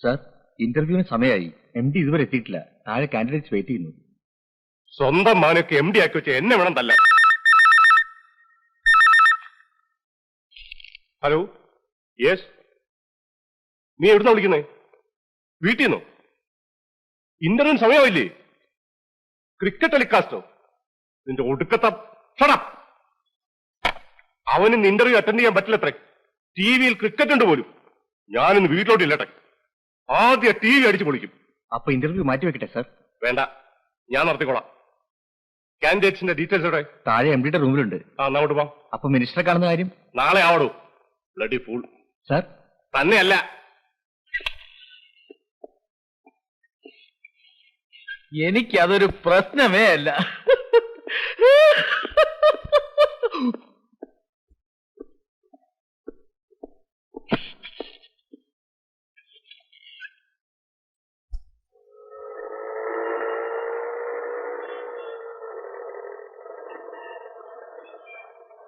Sir, ഇന്റർവ്യൂവിന് സമയമായി. MD ഇതുവരെ എത്തിയിട്ടില്ല. താഴെ കാൻഡിഡേറ്റ്സ് വെയിറ്റ് ചെയ്യുന്നു. സ്വന്തം മാനൊക്കെ MD ആക്കി വെച്ച് എന്നെ വേണം തല്ല. Hello, yes. നീ എവിടുന്നാ വിളിക്കുന്നേ? വീട്ടിൽ നിന്നോ? ഇന്റർവ്യൂവിന് സമയമായില്ലേ? ക്രിക്കറ്റ് ടെലികാസ്റ്റോ? നിന്റെ ഒടുക്കത്ത അവന് ഇന്റർവ്യൂ അറ്റൻഡ് ചെയ്യാൻ പറ്റില്ലത്രേ. TV-യിൽ ക്രിക്കറ്റ് ഉണ്ട് പോലും. ഞാനിന്ന് വീട്ടിലോട്ട് ഇല്ലട്ടെ. ആദ്യം TV അടിച്ചു പൊളിക്കും. അപ്പൊ ഇന്റർവ്യൂ മാറ്റി വെക്കട്ടെ സാർ? വേണ്ട, ഞാൻ നടത്തിക്കോളാം. കാൻഡിഡേറ്റ്സിന്റെ ഡീറ്റെയിൽസ് എവിടെ? താഴെ MD റൂമിലുണ്ട്. അങ്ങോട്ട് പോവാം. അപ്പൊ മിനിസ്റ്ററെ കാണുന്ന കാര്യം? നാളെ ആവടൂ. Bloody fool. സാർ, തന്നെയല്ല. എനിക്കതൊരു പ്രശ്നമേ അല്ല.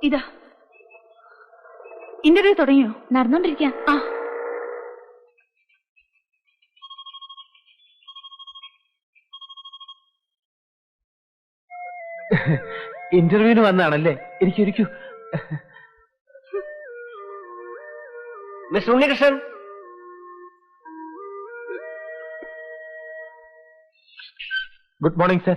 ഇതാ ഇന്റർവ്യൂ തുടങ്ങിയോ? നടന്നോണ്ടിരിക്കുക. ഇന്റർവ്യൂവിന് വന്നാണല്ലേ? ഇരിക്കൂ. Mister Unnikrishnan. Good morning sir.